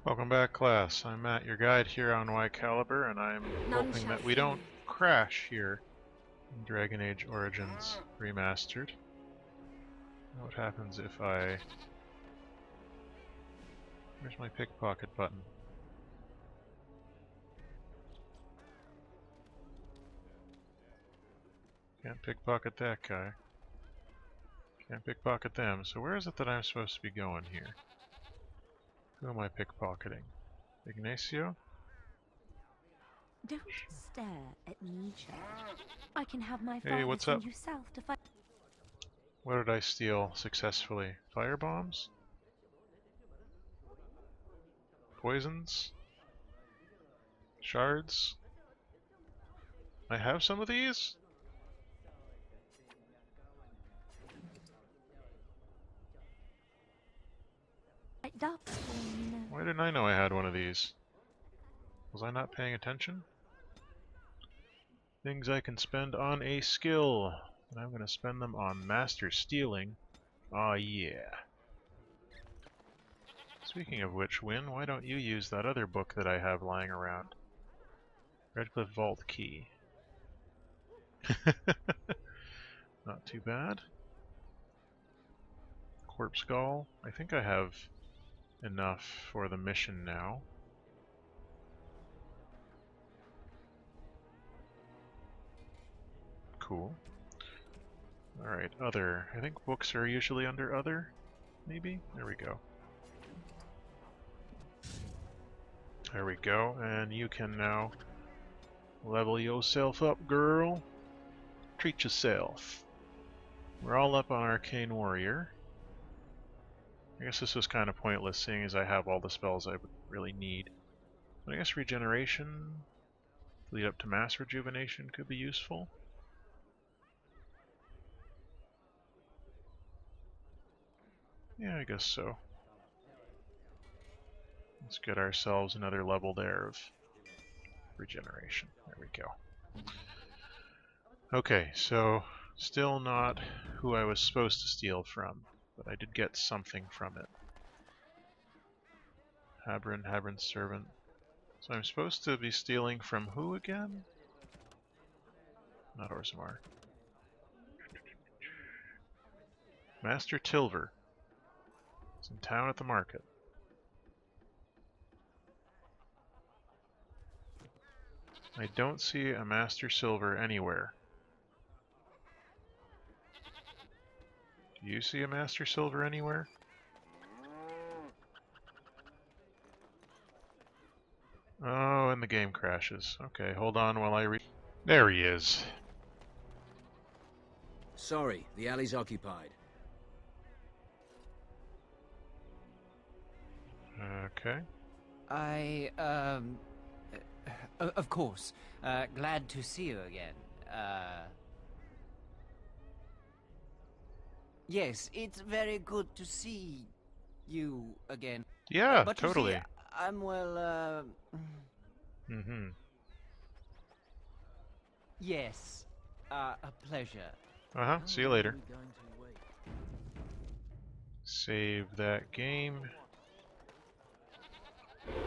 Welcome back, class. I'm Matt, your guide here on Y Caliber, and I'm hoping that we don't crash here in Dragon Age Origins Remastered. What happens if I... Where's my pickpocket button? Can't pickpocket that guy. Can't pickpocket them. So where is it that I'm supposed to be going here? Who am I pickpocketing? Ignacio? Don't stare at me, child. I can have my Hey, father what's send up? you south to fight. What did I steal successfully? Firebombs? Poisons? Shards? I have some of these? Why didn't I know I had one of these? Was I not paying attention? Things I can spend on a skill. And I'm going to spend them on Master Stealing. Aw, yeah. Speaking of which, Win, why don't you use that other book that I have lying around? Redcliffe Vault Key. Not too bad. Corpse Skull. I think I have enough for the mission now. Cool. Alright, other. I think books are usually under other, maybe? There we go. There we go, and you can now level yourself up, girl. Treat yourself. We're all up on Arcane Warrior. I guess this was kind of pointless, seeing as I have all the spells I would really need. But I guess Regeneration, lead up to Mass Rejuvenation could be useful. Yeah, I guess so. Let's get ourselves another level there of Regeneration. There we go. Okay, so still not who I was supposed to steal from, but I did get something from it. Habron's servant. So I'm supposed to be stealing from who again? Not Orzammar. Master Tilver. He's in town at the market. I don't see a Master Silver anywhere. Do you see a Master Silver anywhere? Oh, and the game crashes. Okay, hold on while I read. There he is. Sorry, the alley's occupied. Okay. Of course. Glad to see you again. Yes, it's very good to see you again. Yeah, But totally. You see, I'm well, Mm-hmm. Yes. A pleasure. Uh-huh, see you later. Save that game.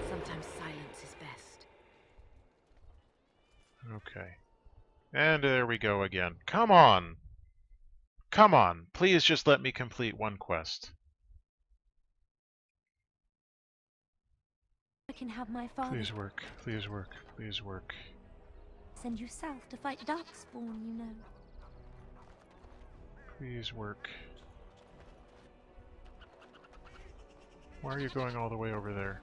Sometimes silence is best. Okay. And there we go again. Come on! Come on! Please just let me complete one quest. I can have my father Please work. Please work. Please work. send you south to fight Darkspawn, you know. Please work. Why are you going all the way over there?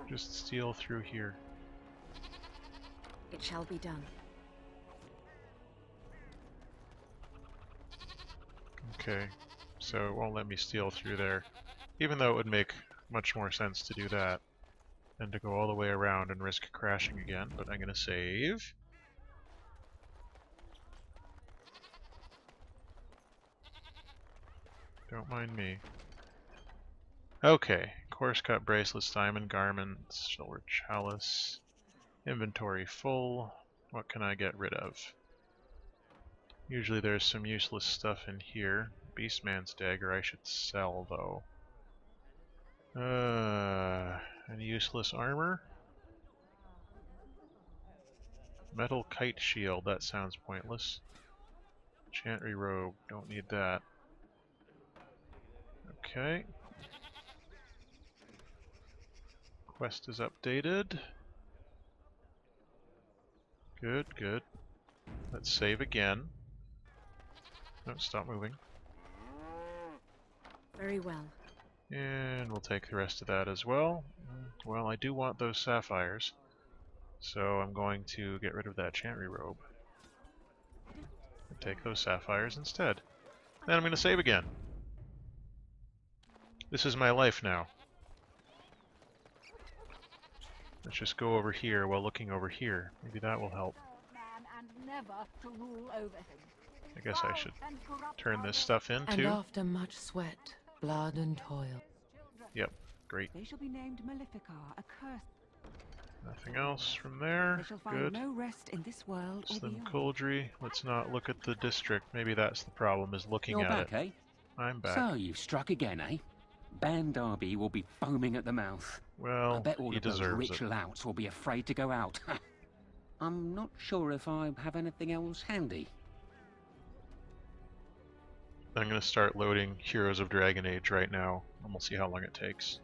Just steal through here. It shall be done. Okay, so it won't let me steal through there. Even though it would make much more sense to do that than to go all the way around and risk crashing again, but I'm gonna save. Don't mind me. Okay, coarse cut bracelets, diamond garments, silver chalice, inventory full. What can I get rid of? Usually there's some useless stuff in here. Beastman's dagger I should sell though. useless armor. Metal kite shield, that sounds pointless. Chantry robe, don't need that. Okay. Quest is updated. Good, good. Let's save again. No, stop moving. Very well. And we'll take the rest of that as well. Well, I do want those sapphires, so I'm going to get rid of that chantry robe. And take those sapphires instead. Then I'm going to save again. This is my life now. Let's just go over here while looking over here. Maybe that will help. I guess I should turn this stuff in And too. after much sweat, blood and toil. Yep, great. They shall be named Maleficar, a curse. Nothing else from there. They shall find Good. no rest in this world or Slim beyond. Coldry. Let's not look at the district. Maybe that's the problem, is looking You're at back, it. eh? I'm back. So you've struck again, eh? Ban Derby will be foaming at the mouth. I Well, bet all he of those deserves rich it. louts will be afraid to go out. I'm not sure if I have anything else handy. I'm going to start loading Heroes of Dragon Age right now, and we'll see how long it takes.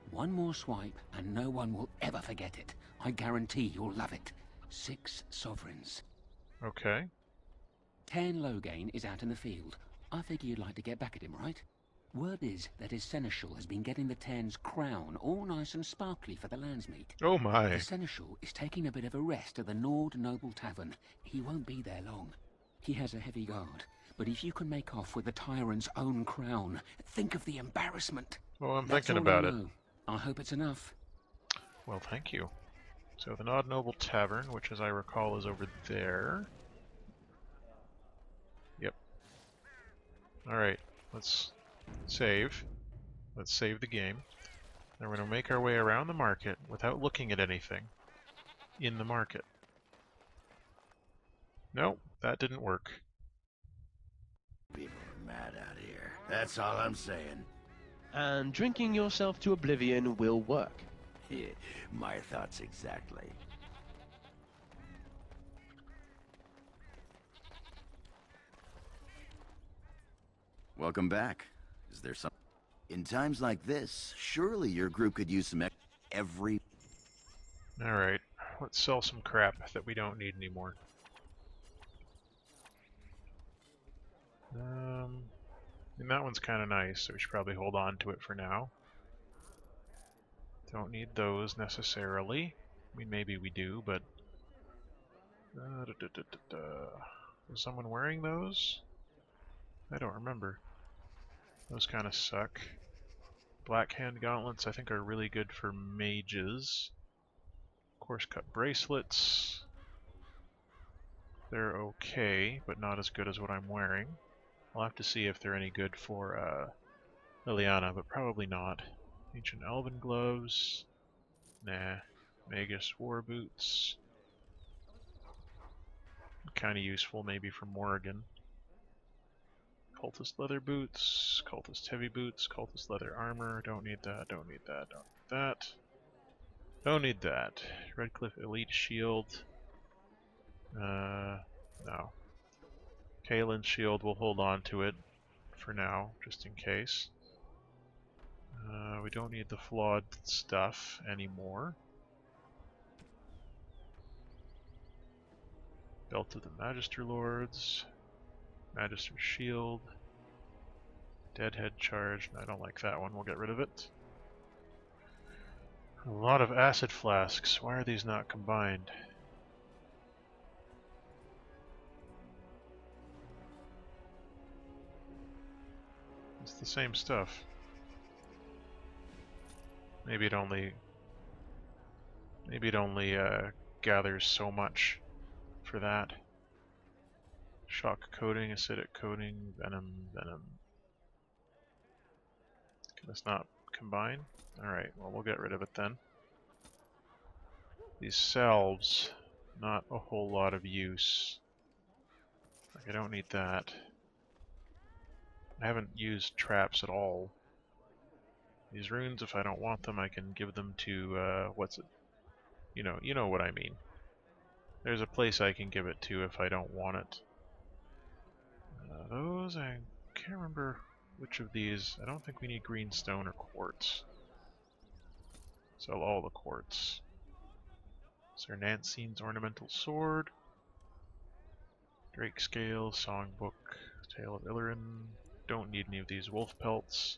One more swipe, and no one will ever forget it. I guarantee you'll love it. 6 sovereigns. Okay. 10 Loghain is out in the field. I figure you'd like to get back at him, right? Word is that his seneschal has been getting the 10's crown all nice and sparkly for the landsmeet. Oh my. The seneschal is taking a bit of a rest at the Gnawed Noble Tavern. He won't be there long. He has a heavy guard, but if you can make off with the tyrant's own crown, think of the embarrassment. Well, I'm That's thinking all I about it. know. I hope it's enough. Well, thank you. So the Gnawed Noble Tavern, which as I recall is over there. Yep. Alright, let's save. Let's save the game. Then we're going to make our way around the market without looking at anything in the market. Nope, that didn't work. People are mad out here. That's all I'm saying. And drinking yourself to oblivion will work. My thoughts exactly. Welcome back. Is there some... In times like this, surely your group could use some every... Alright, let's sell some crap that we don't need anymore. And that one's kind of nice, so we should probably hold on to it for now. Don't need those necessarily. I mean, maybe we do, but... Was someone wearing those? I don't remember. Those kind of suck. Black hand gauntlets I think are really good for mages. Coarse cut bracelets. They're okay, but not as good as what I'm wearing. I'll have to see if they're any good for Liliana, but probably not. Ancient Elven gloves. Nah. Magus war boots. Kind of useful maybe for Morrigan. Cultist leather boots. Cultist heavy boots. Cultist leather armor. Don't need that. Don't need that. Don't need that. Don't need that. Redcliffe elite shield. No. Kaelin's shield, we'll hold on to it for now, just in case. We don't need the flawed stuff anymore. Belt of the Magister Lords. Magister Shield. Deadhead Charge. I don't like that one, we'll get rid of it. A lot of acid flasks. Why are these not combined? It's the same stuff. Maybe it only gathers so much for that. Shock coating, acidic coating, venom. Can this not combine? Alright, well we'll get rid of it then. These salves, not a whole lot of use. Like, I don't need that. I haven't used traps at all. These runes, if I don't want them, I can give them to, what's it? You know what I mean. There's a place I can give it to if I don't want it. Those, I can't remember which of these. I don't think we need green stone or quartz. Sell all the quartz. Sir Nancy's ornamental sword. Drake scale, songbook, Tale of Illyrin. Don't need any of these wolf pelts.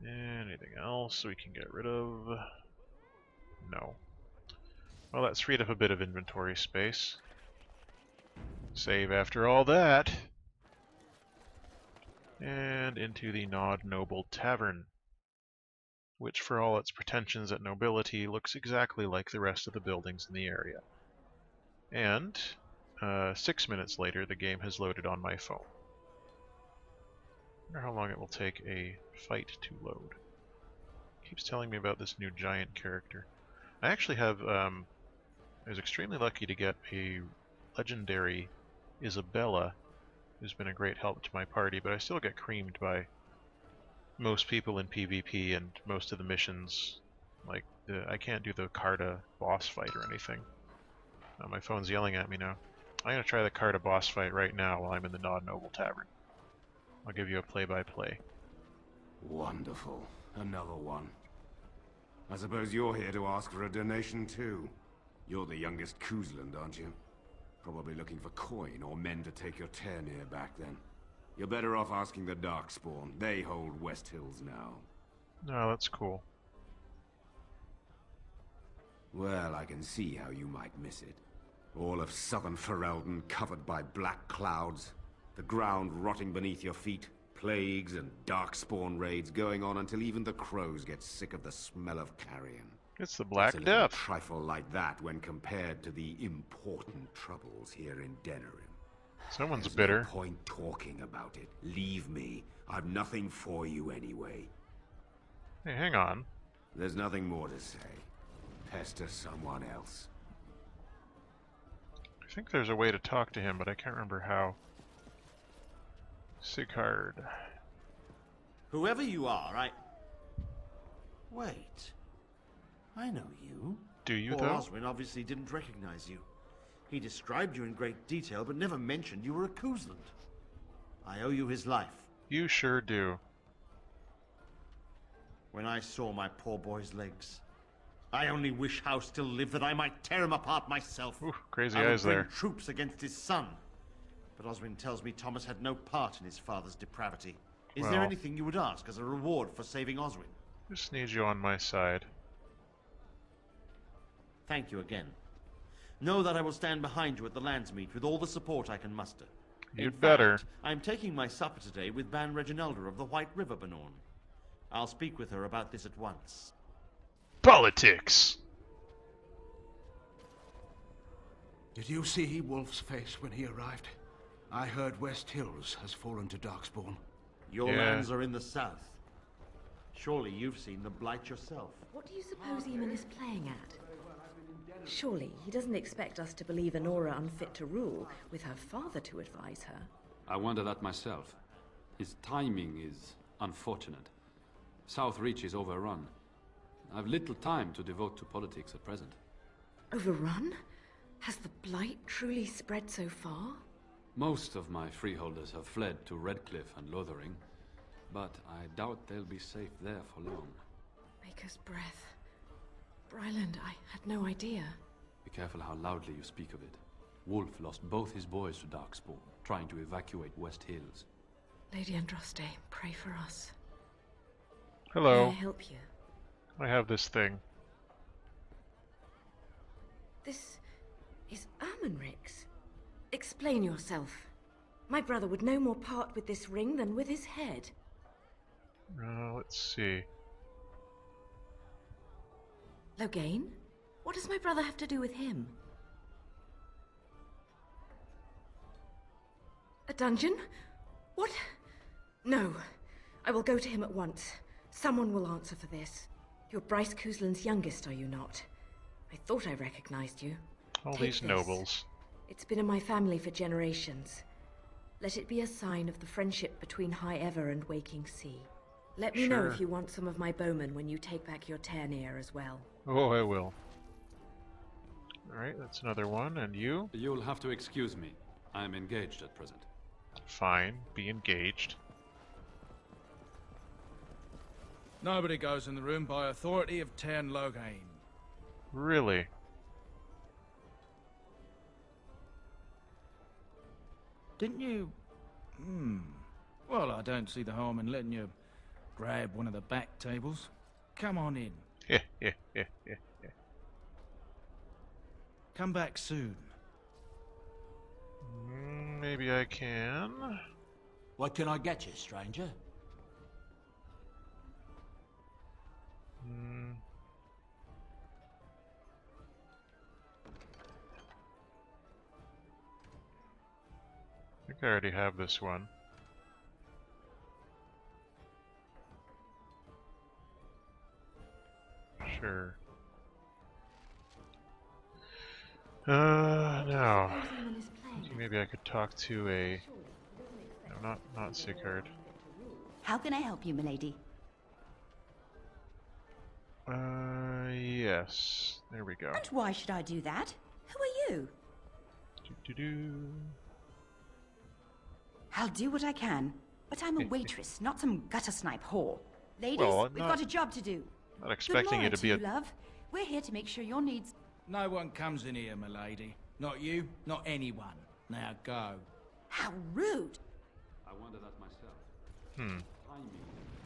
Anything else we can get rid of? No. Well, that's freed up a bit of inventory space. Save after all that. And into the Gnawed Noble Tavern, which for all its pretensions at nobility looks exactly like the rest of the buildings in the area. And 6 minutes later, the game has loaded on my phone. I wonder how long it will take a fight to load. It keeps telling me about this new giant character. I actually have, I was extremely lucky to get a legendary Isabella, who's been a great help to my party, but I still get creamed by most people in PvP and most of the missions. Like, I can't do the Carta boss fight or anything. My phone's yelling at me now. I'm going to try the Carta boss fight right now while I'm in the Gnawed Noble Tavern. I'll give you a play-by-play. Wonderful. Another one. I suppose you're here to ask for a donation too. You're the youngest Kousland, aren't you? Probably looking for coin or men to take your Terneer back then. You're better off asking the Darkspawn. They hold West Hills now. No, that's cool. Well, I can see how you might miss it. All of southern Ferelden covered by black clouds, the ground rotting beneath your feet, plagues and darkspawn raids going on until even the crows get sick of the smell of carrion. It's the Black It's a Death. trifle like that when compared to the important troubles here in Denerim. Someone's There's bitter. no point talking about it. Leave me. I've nothing for you anyway. Hey, hang on. There's nothing more to say. Pester someone else. I think there's a way to talk to him, but I can't remember how. Sighard. Whoever you are, Wait. I know you. Do you, Poor though? Oswin obviously didn't recognize you. He described you in great detail, but never mentioned you were a Kousland. I owe you his life. You sure do. When I saw my poor boy's legs, I only wish House still lived that I might tear him apart myself. Ooh, crazy I would eyes bring there. troops against his son. But Oswin tells me Thomas had no part in his father's depravity. Is there Well. anything you would ask as a reward for saving Oswin? Just need you on my side. Thank you again. Know that I will stand behind you at the Lands Meet with all the support I can muster. You'd better. I'm taking my supper today with Ban Reginalda of the White River Benorn. I'll speak with her about this at once. Politics! Did you see Wolf's face when he arrived? I heard West Hills has fallen to Darkspawn. Your Yeah. lands are in the south. Surely you've seen the Blight yourself. What do you suppose Eamon is playing at? Surely he doesn't expect us to believe Anora unfit to rule, with her father to advise her. I wonder that myself. His timing is unfortunate. South Reach is overrun. I've little time to devote to politics at present. Overrun? Has the blight truly spread so far? Most of my freeholders have fled to Redcliffe and Lothering, but I doubt they'll be safe there for long. Maker's breath. Bryland, I had no idea. Be careful how loudly you speak of it. Wolf lost both his boys to Darkspawn, trying to evacuate West Hills. Lady Andraste, pray for us. Hello. May I help you? I have this thing. This is Amonrix. Explain yourself. My brother would no more part with this ring than with his head. Let's see. Logain? What does my brother have to do with him? A dungeon? What? No. I will go to him at once. Someone will answer for this. You're Bryce Kousland's youngest, are you not? I thought I recognized you. All Take these this. nobles. It's been in my family for generations. Let it be a sign of the friendship between High Ever and Waking Sea. Let me know Sure. if you want some of my bowmen when you take back your Ternier as well. Oh, I will. Alright, that's another one. And you? You'll have to excuse me. I am engaged at present. Fine. Be engaged. Nobody goes in the room by authority of Tern Loghain. Really? Didn't you... Well, I don't see the harm in letting you grab one of the back tables. Come on in. Come back soon. Maybe I can. What can I get you, stranger? I think I already have this one. Sure. Now. Maybe I could talk to a... No, not Sigurd. How can I help you, milady? Yes. There we go. And why should I do that? Who are you? I'll do what I can, but I'm a waitress, not some gutter snipe whore. Ladies, Well, we've got a job to do. Not expecting you to be a... love. We're here to make sure your needs... No one comes in here, milady. Not you, not anyone. Now go. How rude! I wonder that myself.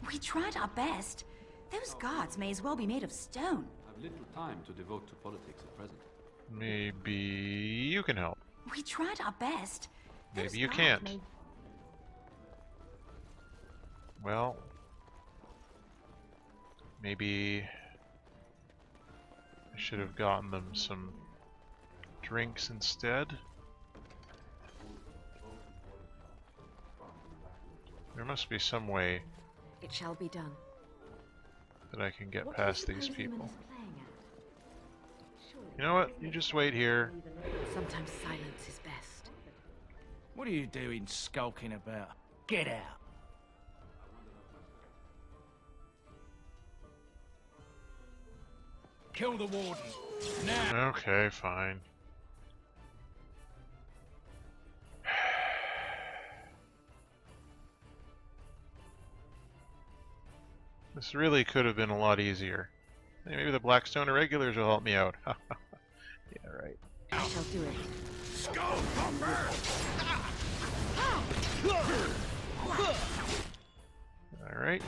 We tried our best. Those guards may as well be made of stone. I've little time to devote to politics at present. Maybe you can help. We tried our best. Maybe you can't. Well, maybe I should have gotten them some drinks instead. There must be some way It shall be done. that I can get past these people. You know what? You just wait here. Sometimes silence is best. What are you doing skulking about? Get out. Kill the Warden. Now. Okay, fine. This really could have been a lot easier. Hey, maybe the Blackstone Irregulars will help me out. Yeah, right. I shall do it. Skull Alright,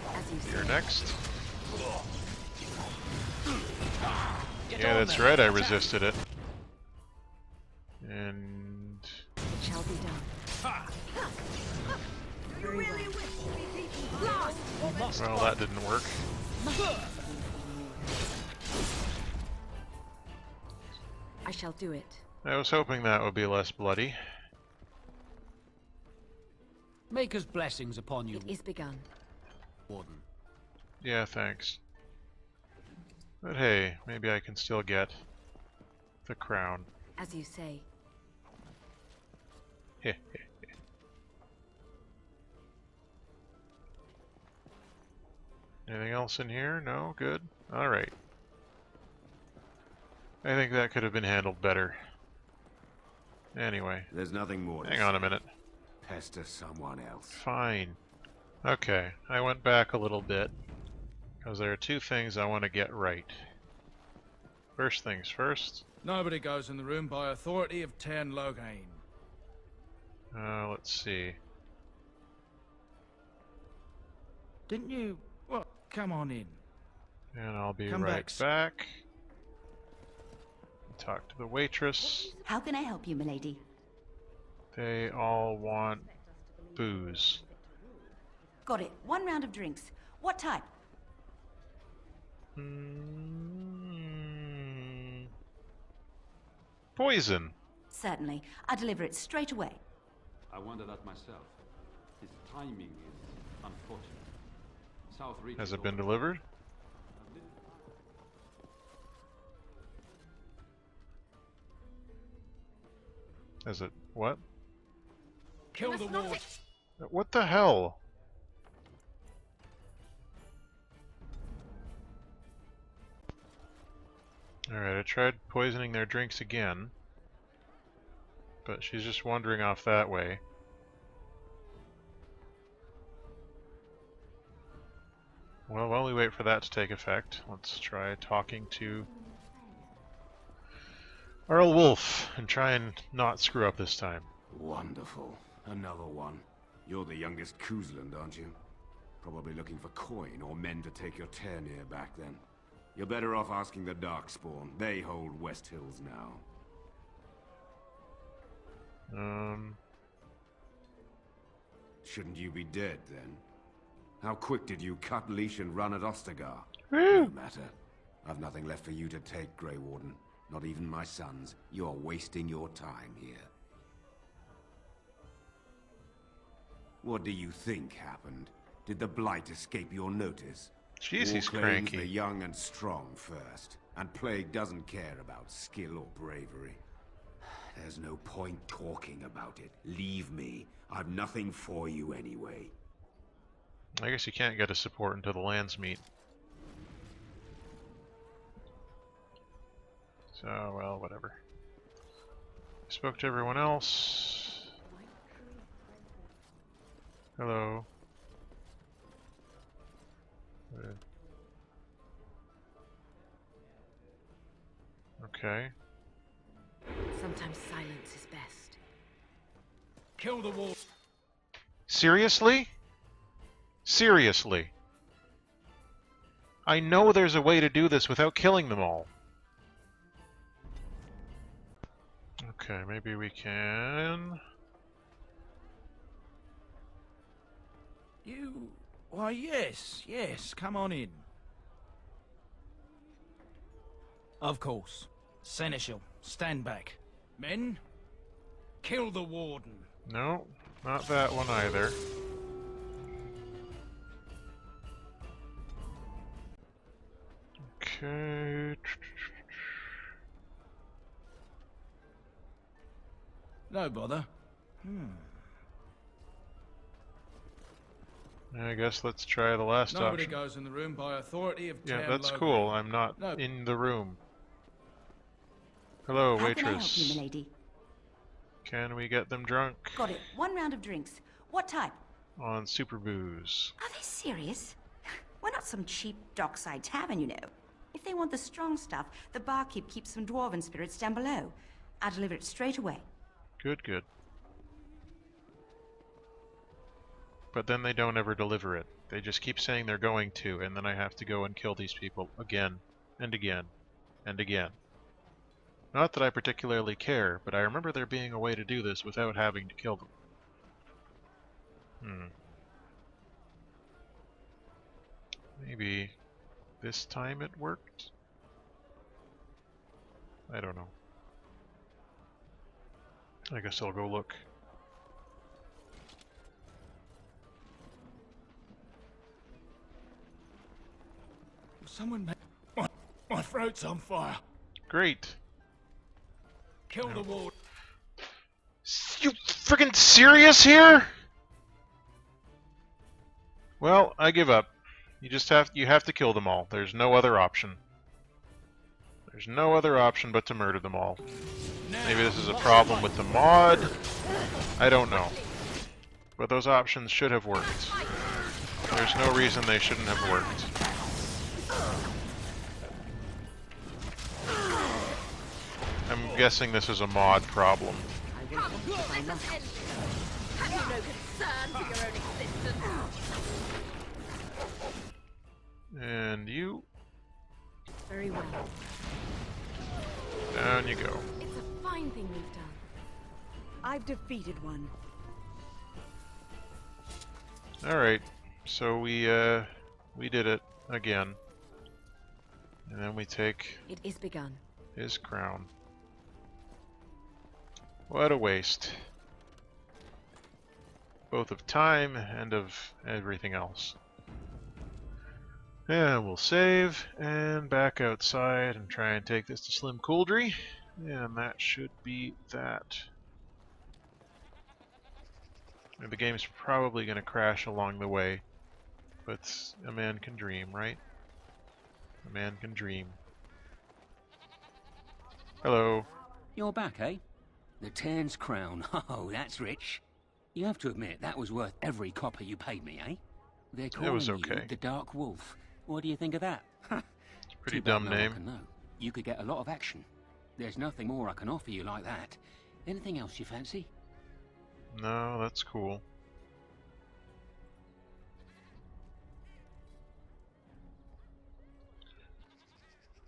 you're next. Yeah, that's right, I resisted it. And... It shall be done. well, that didn't work. I shall do it. I was hoping that would be less bloody. Maker's blessings upon you. It is begun. Warden. Yeah, thanks. But hey, maybe I can still get the crown. As you say. Anything else in here? No? Good? Alright. I think that could have been handled better. Anyway. There's nothing more. Hang on a minute. Pester someone else. Fine. Okay, I went back a little bit. Because there are two things I want to get right. First things first. Nobody goes in the room by authority of Tern Loghain. Let's see. Didn't you... Well, come on in. And I'll be Come right back. Talk to the waitress. How can I help you, milady? They all want booze. Got it. 1 round of drinks. What type? Poison. Certainly. I'll deliver it straight away. I wonder that myself. His timing is unfortunate. South Reach Has is it been over. delivered? Is it what? Kill the Warden. What the hell? Alright, I tried poisoning their drinks again. But she's just wandering off that way. Well, while we wait for that to take effect, let's try talking to Earl Wolf and try and not screw up this time. Wonderful. Another one. You're the youngest Kousland, aren't you? Probably looking for coin or men to take your Terneer back then. You're better off asking the Darkspawn. They hold West Hills now. Shouldn't you be dead, then? How quick did you cut leash and run at Ostagar? No matter. I've nothing left for you to take, Grey Warden. Not even my sons. You're wasting your time here. What do you think happened? Did the Blight escape your notice? Jeez, he's War claims cranky. the young and strong first, and Plague doesn't care about skill or bravery. There's no point talking about it. Leave me. I've nothing for you anyway. I guess you can't get a support until the lands meet. So, well, whatever. Spoke to everyone else. Hello. Okay. Sometimes silence is best. Kill the wall. Seriously? Seriously? I know there's a way to do this without killing them all. Okay, maybe we can... You... Why, yes, come on in. Of course. Seneschal, stand back. Men, kill the Warden. No, not that one either. Okay... No bother. I guess let's try the last Nobody option. goes in the room by authority of Yeah, Town that's Logan. cool. I'm not in the room. Hello, How waitress. can I help you, milady? Can we get them drunk? Got it. 1 round of drinks. What type? On super booze. Are they serious? We're not some cheap dockside tavern, you know. If they want the strong stuff, the barkeep keeps some dwarven spirits down below. I'll deliver it straight away. Good, good. But then they don't ever deliver it. They just keep saying they're going to, and then I have to go and kill these people again, and again, and again. Not that I particularly care, but I remember there being a way to do this without having to kill them. Maybe this time it worked? I don't know. I guess I'll go look. Someone my throat's on fire. Great. Kill the Warden. You friggin' serious here? Well, I give up. You have to kill them all. There's no other option. There's no other option but to murder them all. Maybe this is a problem with the mod. I don't know. But those options should have worked. There's no reason they shouldn't have worked. I'm guessing this is a mod problem. And you... Very well. Down you go. It's a fine thing we've done. I've defeated one. Alright, so we did it again. And then we take It is begun. his crown. What a waste. Both of time and of everything else. And we'll save and back outside and try and take this to Slim Couldry. And that should be that. And the game's probably going to crash along the way. But a man can dream, right? A man can dream. Hello. You're back, eh? The Tern's crown. Oh, that's rich. You have to admit, that was worth every copper you paid me, eh? They're calling was okay. you the Dark Wolf. What do you think of that? Pretty Too bad dumb no one name. can know. You could get a lot of action. There's nothing more I can offer you like that. Anything else you fancy? No, that's cool.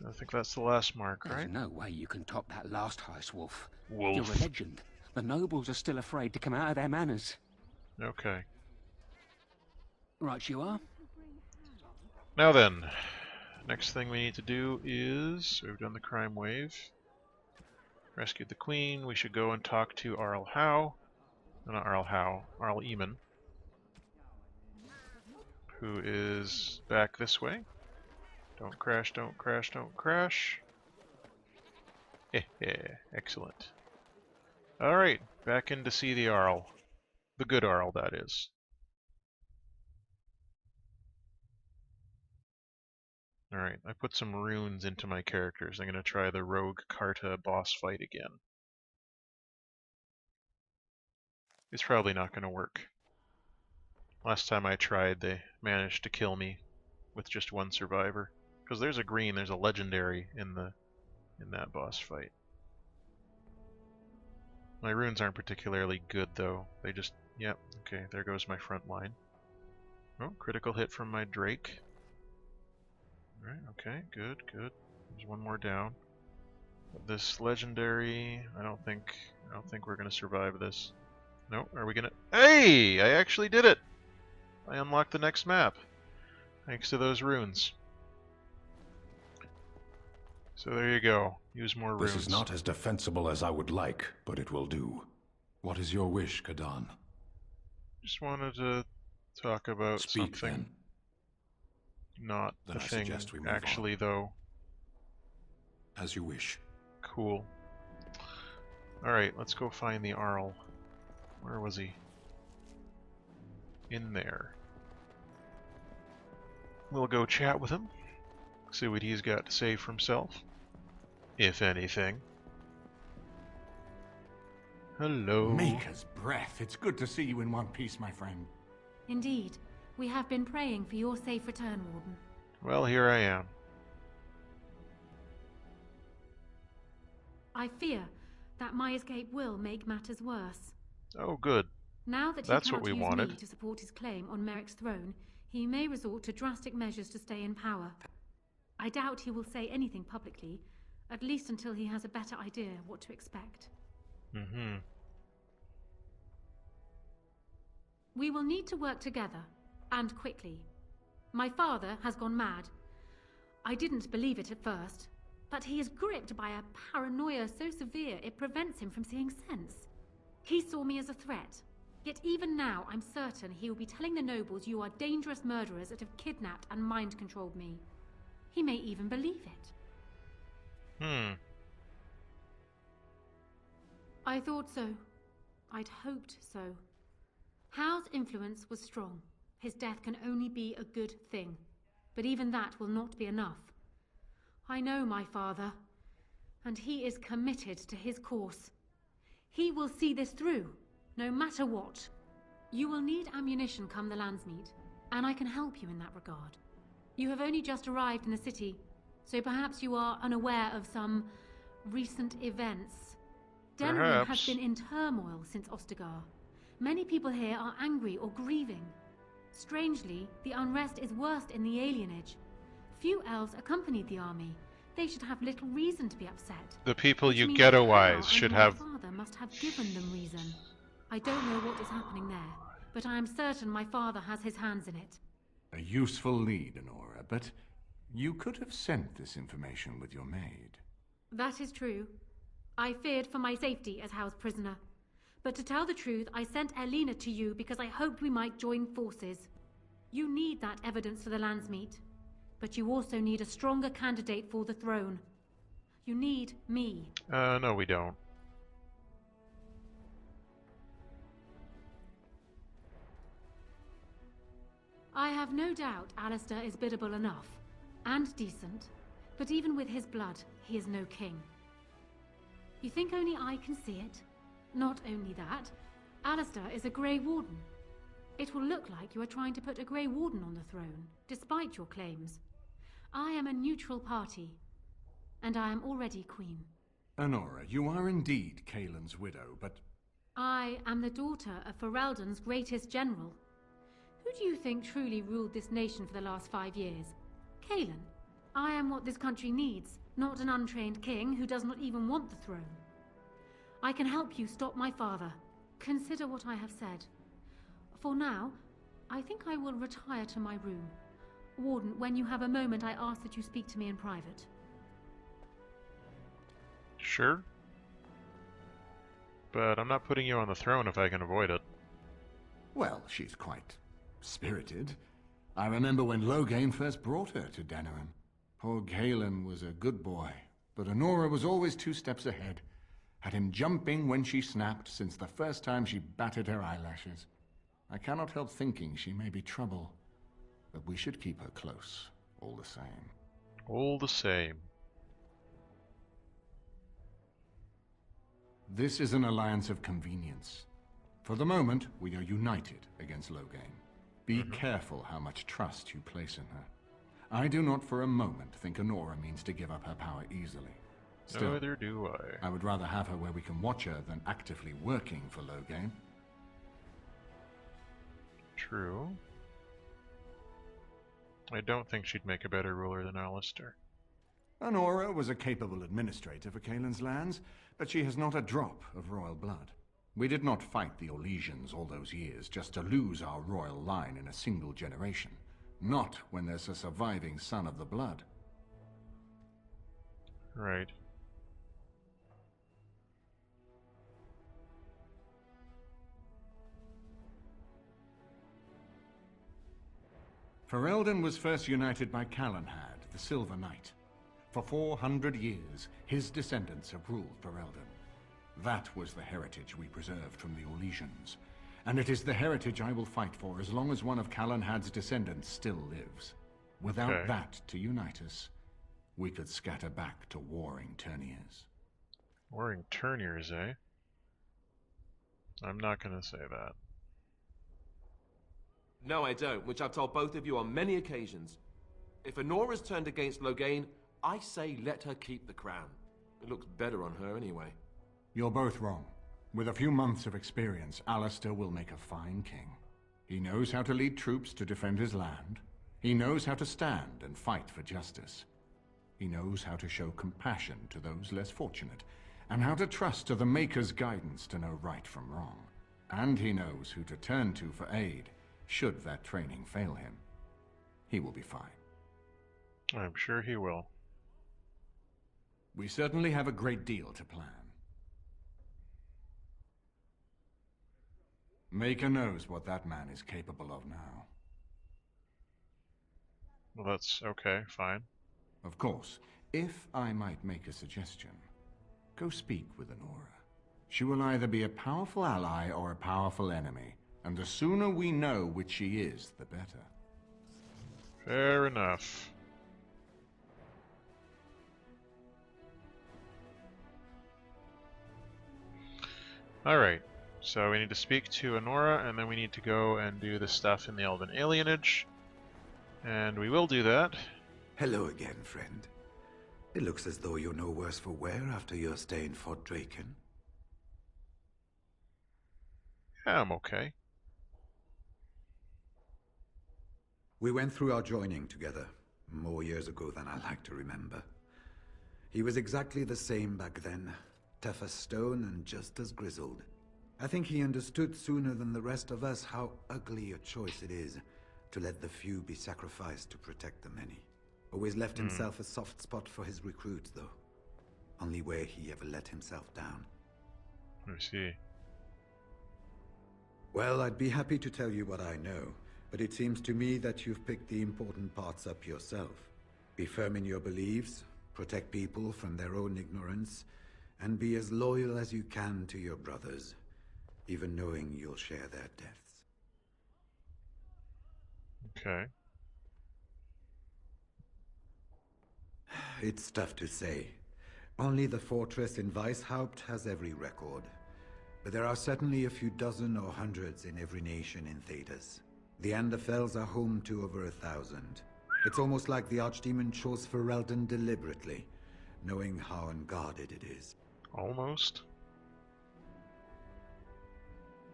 I think that's the last mark, right? There's no way you can top that last heist, Wolf. Wolf. You're a legend. The nobles are still afraid to come out of their manners. Okay. Right you are. Now then, next thing we need to do is, we've done the crime wave. Rescued the queen. We should go and talk to Arl Howe. No, not Arl Howe. Arl Eamon. Who is back this way. Don't crash, don't crash, don't crash. Excellent. Alright, back in to see the Arl. The good Arl, that is. Alright, I put some runes into my characters. I'm going to try the Rogue Carta boss fight again. It's probably not going to work. Last time I tried, they managed to kill me with just one survivor. Because there's a green, there's a legendary in that boss fight. My runes aren't particularly good though. They just, yep, okay, there goes my front line. Oh, critical hit from my Drake. Alright, okay, good, good. There's one more down. This legendary, I don't think we're gonna survive this. No, are we gonna? Hey! I actually did it! I unlocked the next map. Thanks to those runes. So there you go. Use more runes. This is not as defensible as I would like, but it will do. What is your wish, Kadan? Just wanted to talk about Speak, something. then. Not Then the I thing, suggest we move actually, though. As you wish. Cool. Alright, let's go find the Arl. Where was he? In there. We'll go chat with him. See what he's got to say for himself. If anything. Hello. Maker's breath. It's good to see you in one piece, my friend. Indeed. We have been praying for your safe return, Warden. Well, here I am. I fear that my escape will make matters worse. Oh, good. Now that That's he what cannot we use wanted. me to support his claim on Merrick's throne, he may resort to drastic measures to stay in power. I doubt he will say anything publicly, at least until he has a better idea what to expect. Mm-hmm. We will need to work together, and quickly. My father has gone mad. I didn't believe it at first, but he is gripped by a paranoia so severe it prevents him from seeing sense. He saw me as a threat, yet even now I'm certain he will be telling the nobles you are dangerous murderers that have kidnapped and mind-controlled me. He may even believe it. I thought so. I'd hoped so. Howe's influence was strong. His death can only be a good thing. But even that will not be enough. I know my father, and he is committed to his course. He will see this through, no matter what. You will need ammunition come the Landsmeet, and I can help you in that regard. You have only just arrived in the city, so perhaps you are unaware of some recent events. Denerim has been in turmoil since Ostagar. Many people here are angry or grieving. Strangely, the unrest is worst in the alienage. Few elves accompanied the army. They should have little reason to be upset. The people Which you means ghettoize Hal should and my have... father must have given them reason. I don't know what is happening there, but I am certain my father has his hands in it. A useful lead, Honora, but you could have sent this information with your maid. That is true. I feared for my safety as Hal's prisoner. But to tell the truth, I sent Erlina to you because I hoped we might join forces. You need that evidence for the Landsmeet. But you also need a stronger candidate for the throne. You need me. No we don't. I have no doubt Alistair is biddable enough. And decent. But even with his blood, he is no king. You think only I can see it? Not only that, Alistair is a Grey Warden. It will look like you are trying to put a Grey Warden on the throne, despite your claims. I am a neutral party, and I am already queen. Honora, you are indeed Kaelin's widow, but... I am the daughter of Ferelden's greatest general. Who do you think truly ruled this nation for the last 5 years? Kaelin. I am what this country needs, not an untrained king who does not even want the throne. I can help you stop my father. Consider what I have said. For now, I think I will retire to my room. Warden, when you have a moment, I ask that you speak to me in private. Sure. But I'm not putting you on the throne if I can avoid it. Well, she's quite spirited. I remember when Loghain first brought her to Denerim. Poor Kaelin was a good boy, but Honora was always 2 steps ahead. Had him jumping when she snapped since the first time she batted her eyelashes. I cannot help thinking she may be trouble, but we should keep her close, all the same. All the same. This is an alliance of convenience. For the moment, we are united against Loghain. Be careful how much trust you place in her. I do not for a moment think Honora means to give up her power easily. Still, neither do I. I would rather have her where we can watch her than actively working for Loghain. True. I don't think she'd make a better ruler than Alistair. Honora was a capable administrator for Kaelin's lands, but she has not a drop of royal blood. We did not fight the Orlesians all those years just to lose our royal line in a single generation. Not when there's a surviving son of the blood. Right. Ferelden was first united by Calenhad, the Silver Knight. For 400 years, his descendants have ruled Ferelden. That was the heritage we preserved from the Orlesians. And it is the heritage I will fight for as long as one of Calenhad's descendants still lives. Without that to unite us, we could scatter back to warring Turniers. Warring Turniers, eh? I'm not gonna say that. No, I don't, which I've told both of you on many occasions. If Honora's turned against Loghain, I say let her keep the crown. It looks better on her anyway. You're both wrong. With a few months of experience, Alistair will make a fine king. He knows how to lead troops to defend his land. He knows how to stand and fight for justice. He knows how to show compassion to those less fortunate, and how to trust to the Maker's guidance to know right from wrong. And he knows who to turn to for aid, should that training fail him. He will be fine. I'm sure he will. We certainly have a great deal to plan. Maker knows what that man is capable of now. Well, that's okay, fine. Of course, if I might make a suggestion, go speak with Honora. She will either be a powerful ally or a powerful enemy, and the sooner we know which she is, the better. Fair enough. Alright, so we need to speak to Honora, and then we need to go and do the stuff in the Elven Alienage. And we will do that. Hello again, friend. It looks as though you're no worse for wear after your stay in Fort Draken. Yeah, I'm okay. We went through our joining together, more years ago than I like to remember. He was exactly the same back then, tough as stone and just as grizzled. I think he understood sooner than the rest of us how ugly a choice it is to let the few be sacrificed to protect the many. Always left himself a soft spot for his recruits, though. Only where he ever let himself down. I see. Well, I'd be happy to tell you what I know, but it seems to me that you've picked the important parts up yourself. Be firm in your beliefs, protect people from their own ignorance, and be as loyal as you can to your brothers, even knowing you'll share their deaths. Okay. It's tough to say. Only the fortress in Weishaupt has every record. But there are certainly a few dozen or hundreds in every nation in Thedas. The Anderfells are home to over 1,000. It's almost like the Archdemon chose Ferelden deliberately, knowing how unguarded it is. Almost.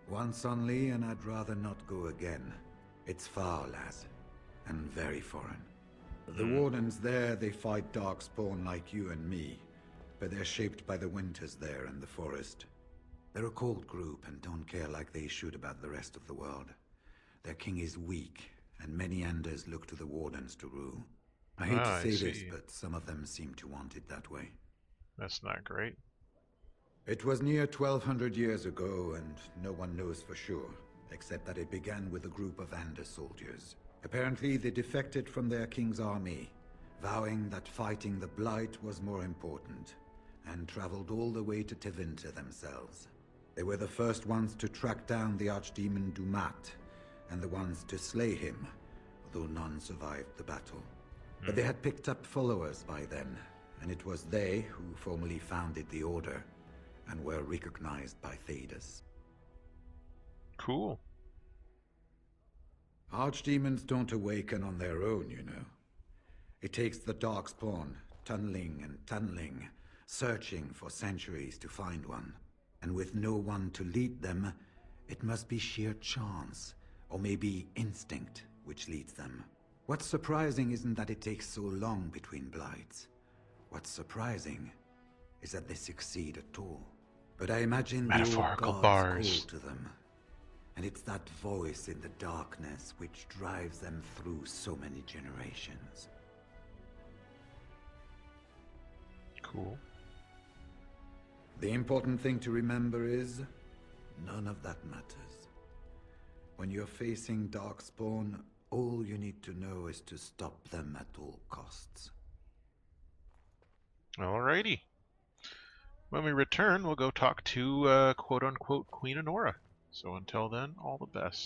Once only, and I'd rather not go again. It's far, lass, and very foreign. The Wardens there, they fight Darkspawn like you and me, but they're shaped by the winters there and the forest. They're a cold group and don't care like they should about the rest of the world. Their king is weak, and many Anders look to the Wardens to rule. I hate to say this, but some of them seem to want it that way. That's not great. It was near 1,200 years ago, and no one knows for sure, except that it began with a group of Anders soldiers. Apparently, they defected from their king's army, vowing that fighting the Blight was more important, and traveled all the way to Tevinter themselves. They were the first ones to track down the Archdemon Dumat, and the ones to slay him, although none survived the battle. But they had picked up followers by then, and it was they who formally founded the Order, and were recognized by Thedas. Cool. Archdemons don't awaken on their own, you know. It takes the Darkspawn, tunneling and tunneling, searching for centuries to find one. And with no one to lead them, it must be sheer chance, or maybe instinct, which leads them. What's surprising isn't that it takes so long between blights. What's surprising is that they succeed at all. But I imagine the old gods call to them. And it's that voice in the darkness which drives them through so many generations. Cool. The important thing to remember is, none of that matters. When you're facing Darkspawn, all you need to know is to stop them at all costs. Alrighty. When we return, we'll go talk to quote-unquote Queen Honora. So until then, all the best.